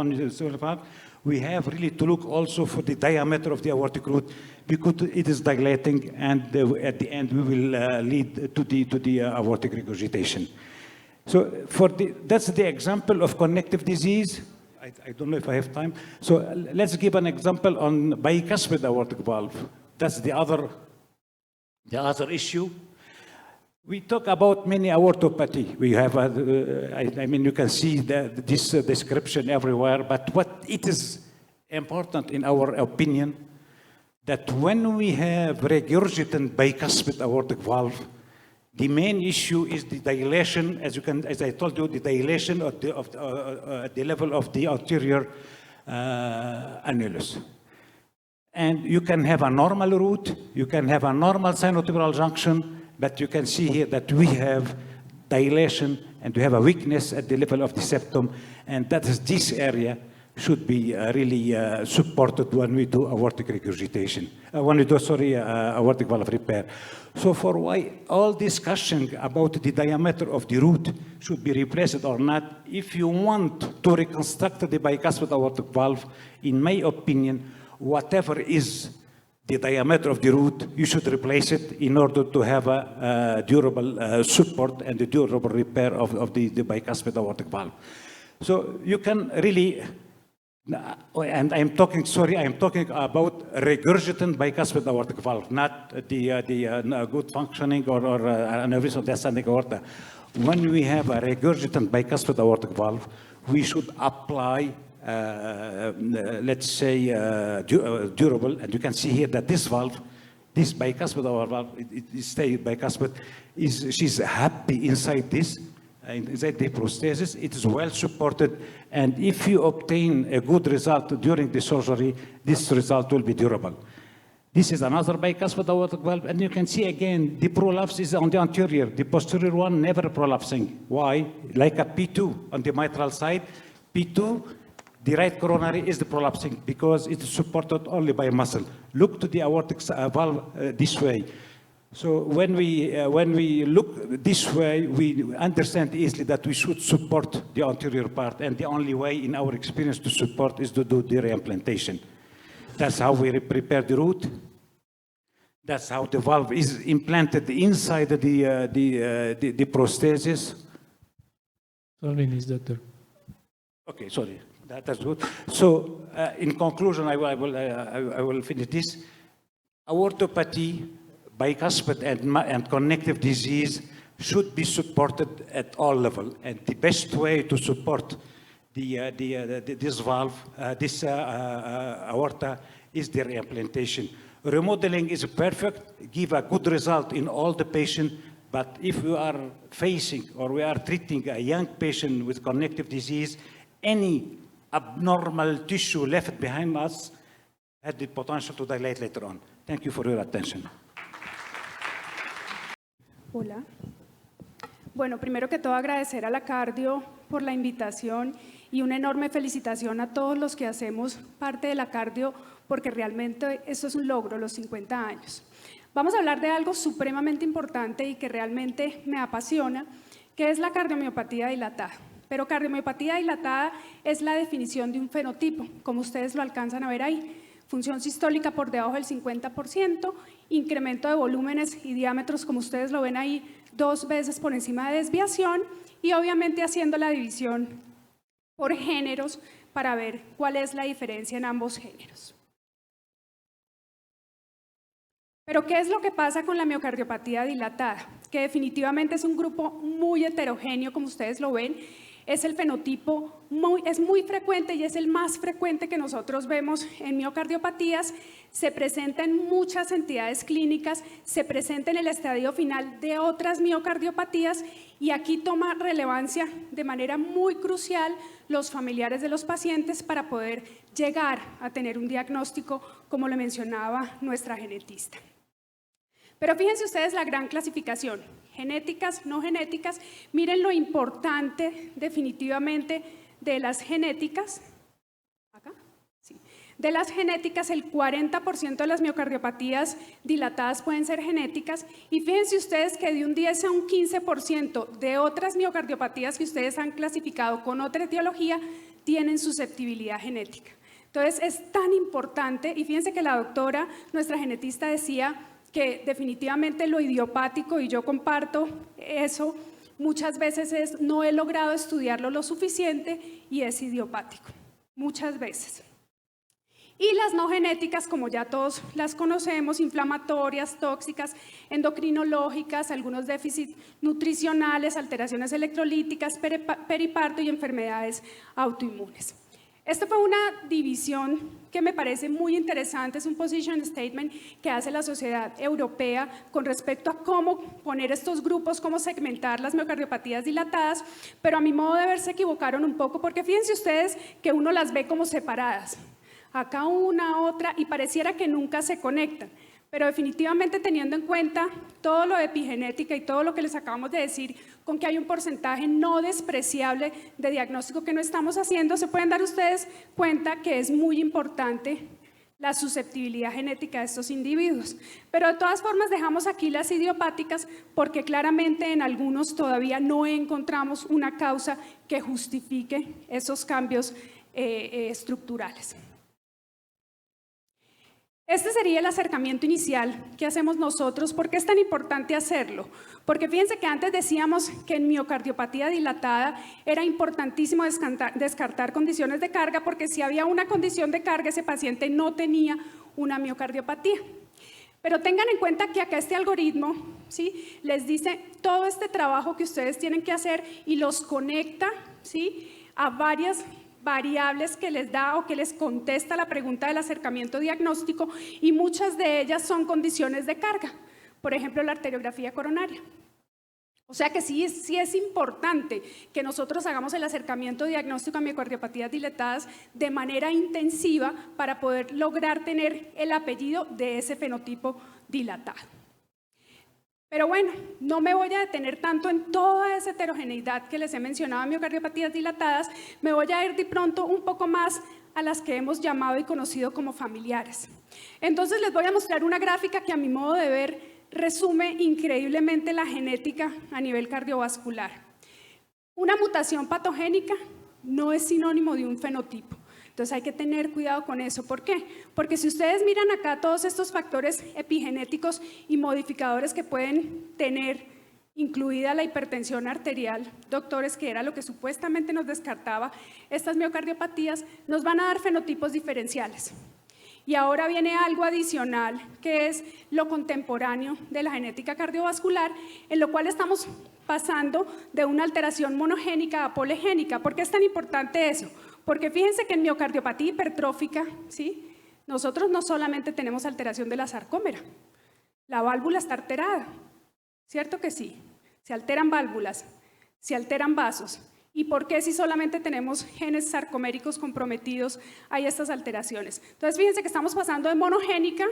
We have really to look also for the diameter of the aortic root because it is dilating, and at the end we will lead to the aortic regurgitation. So that's the example of connective disease. I don't know if I have time. So let's give an example on bicuspid aortic valve. That's the other issue. We talk about many aortopathy. We have, I mean, you can see this description everywhere, but what it is important in our opinion, that when we have regurgitant bicuspid aortic valve, the main issue is the dilation, as I told you, the dilation at the level of the anterior annulus. And you can have a normal root, you can have a normal sinotubular junction, but you can see here that we have dilation and we have a weakness at the level of the septum, and that is this area should be really supported when we do aortic regurgitation, when we do, aortic valve repair. So for why all discussion about the diameter of the root should be replaced or not, if you want to reconstruct the bicuspid aortic valve, in my opinion, whatever is the diameter of the root, you should replace it in order to have a durable support and a durable repair of the bicuspid aortic valve. So you can really, and I'm talking about regurgitant bicuspid aortic valve, not the good functioning or aneurysm of the ascending aorta. When we have a regurgitant bicuspid aortic valve, we should apply let's say, durable, and you can see here that this valve, this bicuspid aortic valve, it stays bicuspid, she's happy inside this, inside the prosthesis. It is well supported, and if you obtain a good result during the surgery, this result will be durable. This is another bicuspid aortic valve, and you can see again, the prolapse is on the anterior, the posterior one never prolapsing. Why? Like a P2 on the mitral side, P2, the right coronary is the prolapsing because it is supported only by muscle. Look to the aortic valve this way. So when we look this way, we understand easily that we should support the anterior part, and the only way in our experience to support is to do the reimplantation. That's how we prepare the root. That's how the valve is implanted inside the prosthesis. Sorry, doctor. Okay, sorry. That's good. So, in conclusion, I will finish this. Aortopathy, bicuspid and connective disease should be supported at all levels. And the best way to support this valve, this aorta, is the reimplantation. Remodeling is perfect, give a good result in all the patients. But if we are facing or we are treating a young patient with connective disease, any abnormal tissue left behind us had the potential to dilate later on. Thank you for your attention. Hola. Bueno, primero que todo agradecer a la Cardio por la invitación y una enorme felicitación a todos los que hacemos parte de la Cardio, porque realmente esto es un logro, los 50 años. Vamos a hablar de algo supremamente importante y que realmente me apasiona, que es la cardiomiopatía dilatada. Pero cardiomiopatía dilatada es la definición de un fenotipo, como ustedes lo alcanzan a ver ahí. Función sistólica por debajo del 50%, incremento de volúmenes y diámetros, como ustedes lo ven ahí, 2 veces por encima de desviación, y obviamente haciendo la división por géneros para ver cuál es la diferencia en ambos géneros. Pero ¿qué es lo que pasa con la miocardiopatía dilatada? Que definitivamente es un grupo muy heterogéneo, como ustedes lo ven. Es el fenotipo, es muy frecuente y es el más frecuente que nosotros vemos en miocardiopatías. Se presenta en muchas entidades clínicas, se presenta en el estadio final de otras miocardiopatías, y aquí toma relevancia de manera muy crucial los familiares de los pacientes para poder llegar a tener un diagnóstico, como le mencionaba nuestra genetista. Pero fíjense ustedes la gran clasificación, genéticas, no genéticas. Miren lo importante definitivamente de las genéticas. ¿Acá? Sí. De las genéticas, el 40% de las miocardiopatías dilatadas pueden ser genéticas, y fíjense ustedes que de un 10 a un 15% de otras miocardiopatías que ustedes han clasificado con otra etiología tienen susceptibilidad genética. Entonces es tan importante, y fíjense que la doctora, nuestra genetista, decía que definitivamente lo idiopático, y yo comparto eso, muchas veces no he logrado estudiarlo lo suficiente y es idiopático, muchas veces. Y las no genéticas, como ya todos las conocemos, inflamatorias, tóxicas, endocrinológicas, algunos déficits nutricionales, alteraciones electrolíticas, periparto y enfermedades autoinmunes. Esta fue una división que me parece muy interesante, es un position statement que hace la Sociedad Europea con respecto a cómo poner estos grupos, cómo segmentar las miocardiopatías dilatadas, pero a mi modo de ver se equivocaron un poco, porque fíjense ustedes que uno las ve como separadas, acá una, otra, y pareciera que nunca se conectan. pero definitivamente teniendo en cuenta todo lo de epigenética y todo lo que les acabamos de decir, con que hay un porcentaje no despreciable de diagnóstico que no estamos haciendo, se pueden dar ustedes cuenta que es muy importante la susceptibilidad genética de estos individuos. Pero de todas formas dejamos aquí las idiopáticas porque claramente en algunos todavía no encontramos una causa que justifique esos cambios estructurales. Este sería el acercamiento inicial que hacemos nosotros. ¿Por qué es tan importante hacerlo? Porque fíjense que antes decíamos que en miocardiopatía dilatada era importantísimo descartar condiciones de carga, porque si había una condición de carga, ese paciente no tenía una miocardiopatía. Pero tengan en cuenta que acá este algoritmo, ¿sí?, les dice todo este trabajo que ustedes tienen que hacer y los conecta, ¿sí?, a varias variables que les da o que les contesta la pregunta del acercamiento diagnóstico, y muchas de ellas son condiciones de carga, por ejemplo la arteriografía coronaria. O sea que sí es importante que nosotros hagamos el acercamiento diagnóstico a miocardiopatías dilatadas de manera intensiva para poder lograr tener el apellido de ese fenotipo dilatado. Pero bueno, no me voy a detener tanto en toda esa heterogeneidad que les he mencionado en miocardiopatías dilatadas, me voy a ir de pronto un poco más a las que hemos llamado y conocido como familiares. Entonces les voy a mostrar una gráfica que a mi modo de ver resume increíblemente la genética a nivel cardiovascular. Una mutación patogénica no es sinónimo de un fenotipo. Entonces hay que tener cuidado con eso. ¿Por qué? Porque si ustedes miran acá todos estos factores epigenéticos y modificadores que pueden tener incluida la hipertensión arterial, doctores, que era lo que supuestamente nos descartaba estas miocardiopatías, nos van a dar fenotipos diferenciales. Y ahora viene algo adicional, que es lo contemporáneo de la genética cardiovascular, en lo cual estamos pasando de una alteración monogénica a poligénica. ¿Por qué es tan importante eso? Porque fíjense que en miocardiopatía hipertrófica, ¿sí?, nosotros no solamente tenemos alteración de la sarcómera, la válvula está alterada, ¿cierto que sí? Se alteran válvulas, se alteran vasos. ¿Y por qué si solamente tenemos genes sarcoméricos comprometidos hay estas alteraciones? Entonces fíjense que estamos pasando de monogénica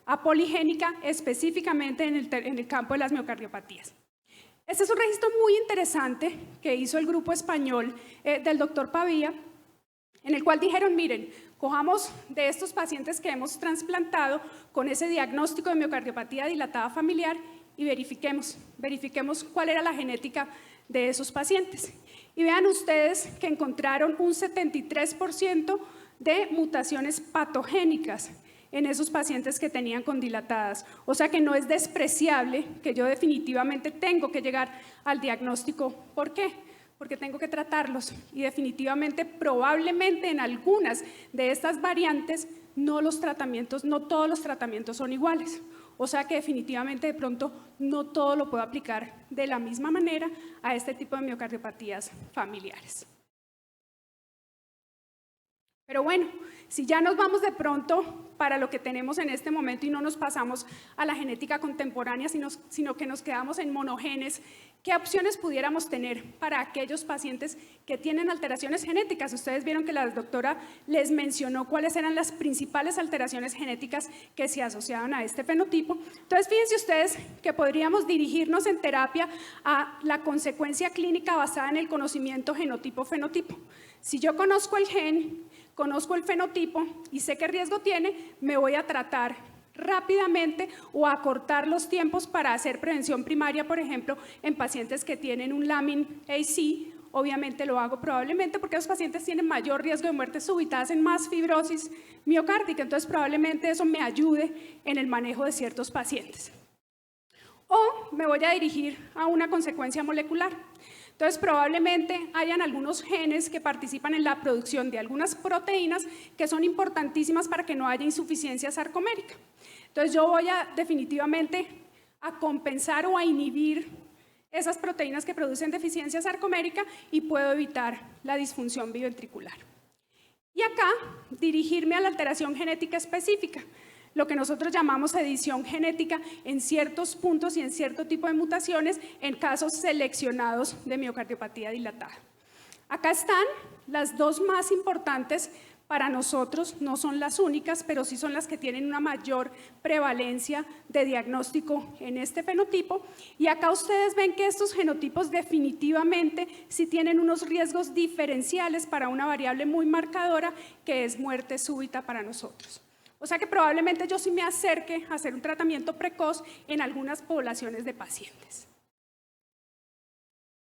a poligénica específicamente en el campo de las miocardiopatías. Este es un registro muy interesante que hizo el grupo español del doctor Pavía, en el cual dijeron, miren, cojamos de estos pacientes que hemos trasplantado con ese diagnóstico de miocardiopatía dilatada familiar y verifiquemos cuál era la genética de esos pacientes. Y vean ustedes que encontraron un 73% de mutaciones patogénicas en esos pacientes que tenían condilatadas. O sea que no es despreciable, que yo definitivamente tengo que llegar al diagnóstico. ¿Por qué? Porque tengo que tratarlos y definitivamente, probablemente en algunas de estas variantes, no todos los tratamientos son iguales. O sea que definitivamente de pronto no todo lo puedo aplicar de la misma manera a este tipo de miocardiopatías familiares. Pero bueno, si ya nos vamos de pronto para lo que tenemos en este momento y no nos pasamos a la genética contemporánea, sino que nos quedamos en monogenes, ¿qué opciones pudiéramos tener para aquellos pacientes que tienen alteraciones genéticas? Ustedes vieron que la doctora les mencionó cuáles eran las principales alteraciones genéticas que se asociaban a este fenotipo. Entonces, fíjense ustedes que podríamos dirigirnos en terapia a la consecuencia clínica basada en el conocimiento genotipo-fenotipo. Si yo conozco el gen, conozco el fenotipo y sé qué riesgo tiene, me voy a tratar rápidamente o a acortar los tiempos para hacer prevención primaria, por ejemplo, en pacientes que tienen un Lamin AC. Obviamente lo hago probablemente porque los pacientes tienen mayor riesgo de muerte súbita, hacen más fibrosis miocárdica, entonces probablemente eso me ayude en el manejo de ciertos pacientes. O me voy a dirigir a una consecuencia molecular. Entonces, probablemente hayan algunos genes que participan en la producción de algunas proteínas que son importantísimas para que no haya insuficiencia sarcomérica. Entonces, yo voy definitivamente a compensar o a inhibir esas proteínas que producen deficiencia sarcomérica y puedo evitar la disfunción biventricular. Y acá, dirigirme a la alteración genética específica, lo que nosotros llamamos edición genética en ciertos puntos y en cierto tipo de mutaciones en casos seleccionados de miocardiopatía dilatada. Acá están las dos más importantes para nosotros no son las únicas, pero sí son las que tienen una mayor prevalencia de diagnóstico en este fenotipo. Y acá ustedes ven que estos genotipos definitivamente sí tienen unos riesgos diferenciales para una variable muy marcadora, que es muerte súbita para nosotros. O sea que probablemente yo sí me acerque a hacer un tratamiento precoz en algunas poblaciones de pacientes.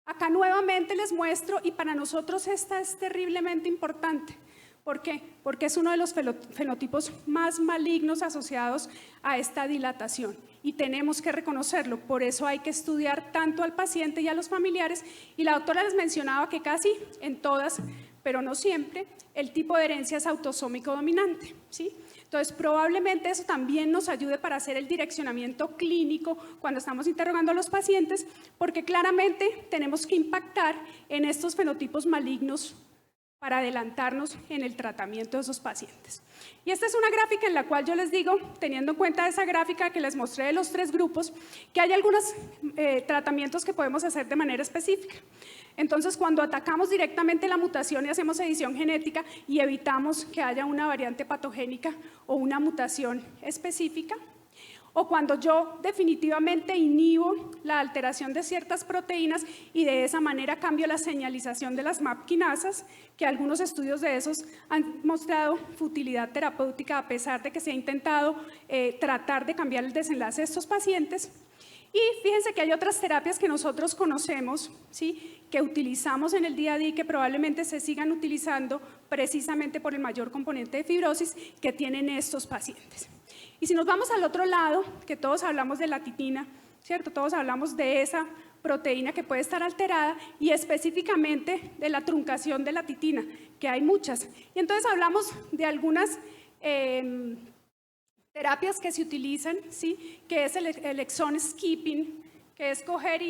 Acá nuevamente les muestro, y para nosotros esta es terriblemente importante. ¿Por qué? Porque es uno de los fenotipos más malignos asociados a esta dilatación y tenemos que reconocerlo. Por eso hay que estudiar tanto al paciente y a los familiares. Y la doctora les mencionaba que casi en todas, pero no siempre, el tipo de herencia es autosómico dominante, ¿sí? Entonces, probablemente eso también nos ayude para hacer el direccionamiento clínico cuando estamos interrogando a los pacientes, porque claramente tenemos que impactar en estos fenotipos malignos para adelantarnos en el tratamiento de esos pacientes. Y esta es una gráfica en la cual yo les digo, teniendo en cuenta esa gráfica que les mostré de los 3 grupos, que hay algunos tratamientos que podemos hacer de manera específica. Entonces, cuando atacamos directamente la mutación y hacemos edición genética y evitamos que haya una variante patogénica o una mutación específica, o cuando yo definitivamente inhibo la alteración de ciertas proteínas y de esa manera cambio la señalización de las MAP quinasas, que algunos estudios de esos han mostrado futilidad terapéutica a pesar de que se ha intentado tratar de cambiar el desenlace de estos pacientes. Y fíjense que hay otras terapias que nosotros conocemos, ¿sí?, que utilizamos en el día a día y que probablemente se sigan utilizando precisamente por el mayor componente de fibrosis que tienen estos pacientes. Y si nos vamos al otro lado, que todos hablamos de la titina, ¿cierto? Todos hablamos de esa proteína que puede estar alterada y específicamente de la truncación de la titina, que hay muchas. Y entonces hablamos de algunas terapias que se utilizan, ¿sí?, que es el exon skipping, que es coger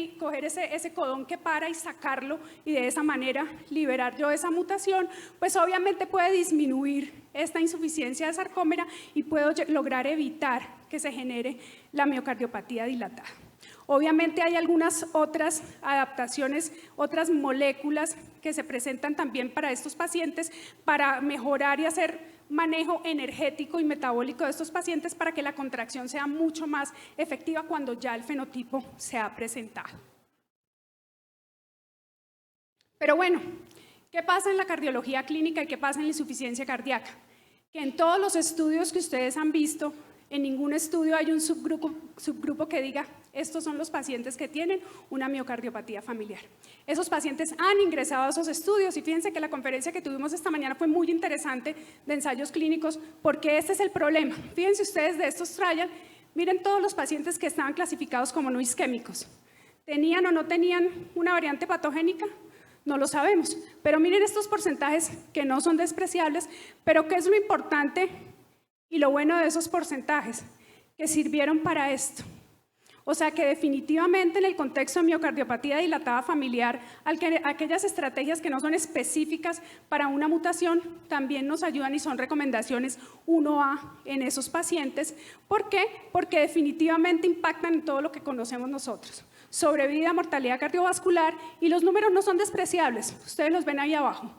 ese codón que para y sacarlo y de esa manera liberar yo esa mutación, pues obviamente puede disminuir esta insuficiencia de sarcómera y puedo lograr evitar que se genere la miocardiopatía dilatada. Obviamente hay algunas otras adaptaciones, otras moléculas que se presentan también para estos pacientes para mejorar y hacer manejo energético y metabólico de estos pacientes para que la contracción sea mucho más efectiva cuando ya el fenotipo se ha presentado. Pero bueno, ¿qué pasa en la cardiología clínica y qué pasa en la insuficiencia cardíaca? Que en todos los estudios que ustedes han visto, en ningún estudio hay un subgrupo que diga estos son los pacientes que tienen una miocardiopatía familiar. Esos pacientes han ingresado a esos estudios y fíjense que la conferencia que tuvimos esta mañana fue muy interesante de ensayos clínicos porque este es el problema. Fíjense ustedes de estos trials, miren todos los pacientes que estaban clasificados como no isquémicos. ¿Tenían o no tenían una variante patogénica? No lo sabemos, pero miren estos porcentajes que no son despreciables, pero ¿qué es lo importante y lo bueno de esos porcentajes? Que sirvieron para esto. O sea que definitivamente en el contexto de miocardiopatía dilatada familiar, aquellas estrategias que no son específicas para una mutación también nos ayudan y son recomendaciones 1A en esos pacientes. ¿Por qué? Porque definitivamente impactan en todo lo que conocemos nosotros. Sobrevida, mortalidad cardiovascular y los números no son despreciables. Ustedes los ven ahí abajo.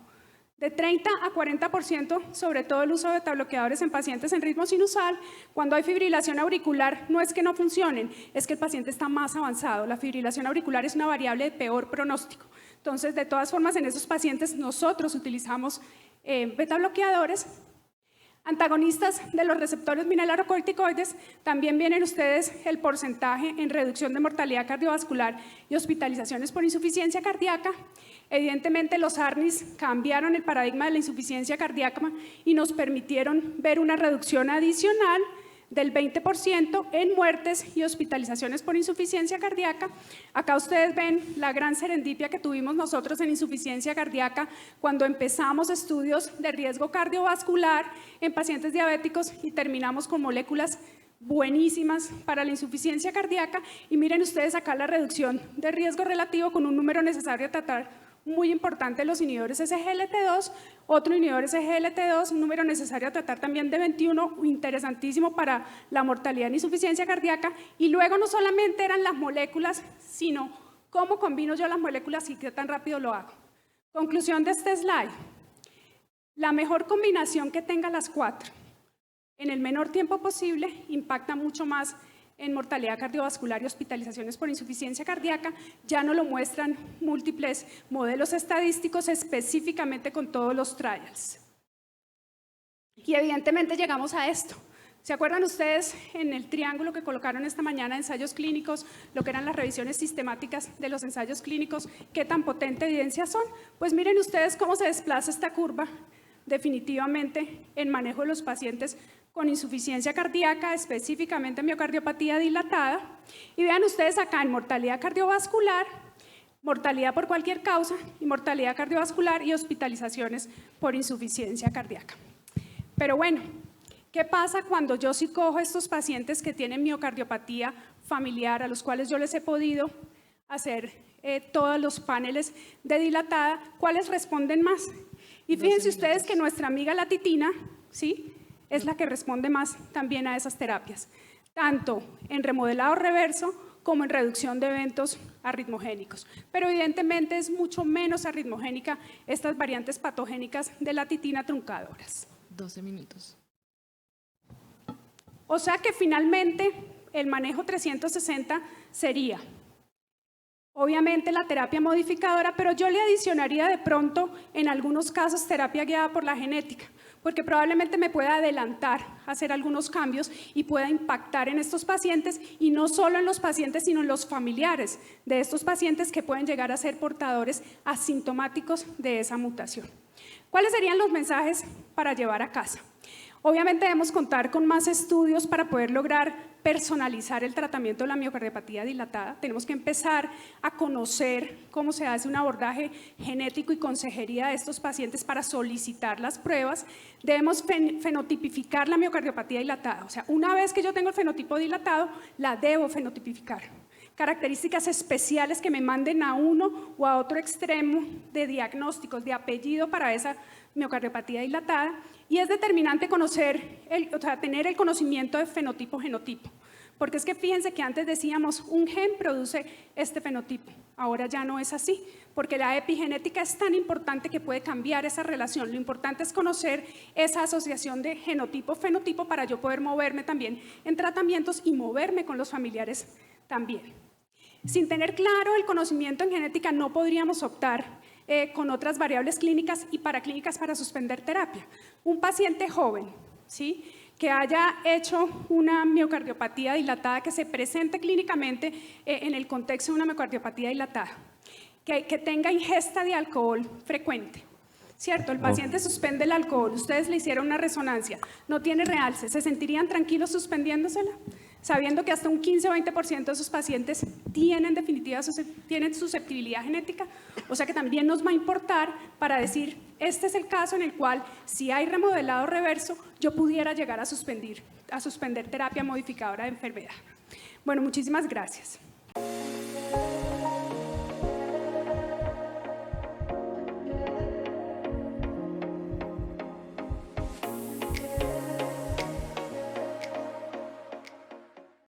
De 30 a 40%, sobre todo el uso de betabloqueadores en pacientes en ritmo sinusal. Cuando hay fibrilación auricular, no es que no funcionen, es que el paciente está más avanzado. La fibrilación auricular es una variable de peor pronóstico. Entonces, de todas formas, en esos pacientes nosotros utilizamos betabloqueadores. Antagonistas de los receptores mineralocorticoides, también vienen ustedes el porcentaje en reducción de mortalidad cardiovascular y hospitalizaciones por insuficiencia cardíaca. Evidentemente los ARNIs cambiaron el paradigma de la insuficiencia cardíaca y nos permitieron ver una reducción adicional del 20% en muertes y hospitalizaciones por insuficiencia cardíaca. Acá ustedes ven la gran serendipia que tuvimos nosotros en insuficiencia cardíaca cuando empezamos estudios de riesgo cardiovascular en pacientes diabéticos y terminamos con moléculas buenísimas para la insuficiencia cardíaca. Y miren ustedes acá la reducción de riesgo relativo con un número necesario a tratar muy importante los inhibidores SGLT2, otro inhibidor SGLT2, un número necesario a tratar también de 21, interesantísimo para la mortalidad en insuficiencia cardíaca. Y luego no solamente eran las moléculas, sino cómo combino yo las moléculas y qué tan rápido lo hago. Conclusión de este slide. La mejor combinación que tenga las 4 en el menor tiempo posible impacta mucho más en mortalidad cardiovascular y hospitalizaciones por insuficiencia cardíaca. Ya nos lo muestran múltiples modelos estadísticos, específicamente con todos los trials. Y evidentemente llegamos a esto. ¿Se acuerdan ustedes en el triángulo que colocaron esta mañana, ensayos clínicos, lo que eran las revisiones sistemáticas de los ensayos clínicos, qué tan potente evidencia son? Pues miren ustedes cómo se desplaza esta curva definitivamente en manejo de los pacientes con insuficiencia cardíaca, específicamente miocardiopatía dilatada. Y vean ustedes acá en mortalidad cardiovascular, mortalidad por cualquier causa y mortalidad cardiovascular y hospitalizaciones por insuficiencia cardíaca. Pero bueno, ¿qué pasa cuando yo sí cojo estos pacientes que tienen miocardiopatía familiar, a los cuales yo les he podido hacer todos los paneles de dilatada? ¿Cuáles responden más? Y fíjense ustedes que nuestra amiga la titina, ¿sí?, es la que responde más también a esas terapias, tanto en remodelado reverso como en reducción de eventos arritmogénicos. Pero evidentemente es mucho menos arritmogénica estas variantes patogénicas de la titina truncadoras. 12 minutos. O sea que finalmente el manejo 360 sería, obviamente, la terapia modificadora, pero yo le adicionaría de pronto, en algunos casos, terapia guiada por la genética, porque probablemente me pueda adelantar a hacer algunos cambios y pueda impactar en estos pacientes, y no solo en los pacientes, sino en los familiares de estos pacientes que pueden llegar a ser portadores asintomáticos de esa mutación. ¿Cuáles serían los mensajes para llevar a casa? Obviamente debemos contar con más estudios para poder lograr personalizar el tratamiento de la miocardiopatía dilatada. Tenemos que empezar a conocer cómo se hace un abordaje genético y consejería de estos pacientes para solicitar las pruebas. Debemos fenotipificar la miocardiopatía dilatada. O sea, una vez que yo tengo el fenotipo dilatado, la debo fenotipificar. Características especiales que me manden a uno o a otro extremo de diagnósticos, de apellido para esa miocardiopatía dilatada. Y es determinante tener el conocimiento de fenotipo-genotipo, porque es que fíjense que antes decíamos un gen produce este fenotipo, ahora ya no es así, porque la epigenética es tan importante que puede cambiar esa relación. Lo importante es conocer esa asociación de genotipo-fenotipo para yo poder moverme también en tratamientos y moverme con los familiares también. Sin tener claro el conocimiento en genética no podríamos optar con otras variables clínicas y paraclínicas para suspender terapia. Un paciente joven, ¿sí?, que haya hecho una miocardiopatía dilatada, que se presente clínicamente en el contexto de una miocardiopatía dilatada, que tenga ingesta de alcohol frecuente, ¿cierto? El paciente suspende el alcohol, ustedes le hicieron una resonancia, no tiene realce, ¿se sentirían tranquilos suspendiéndosela? Sabiendo que hasta un 15 o 20% de esos pacientes tienen susceptibilidad genética. O sea que también nos va a importar para decir, este es el caso en el cual, si hay remodelado reverso, yo pudiera llegar a suspender terapia modificadora de enfermedad. Bueno, muchísimas gracias.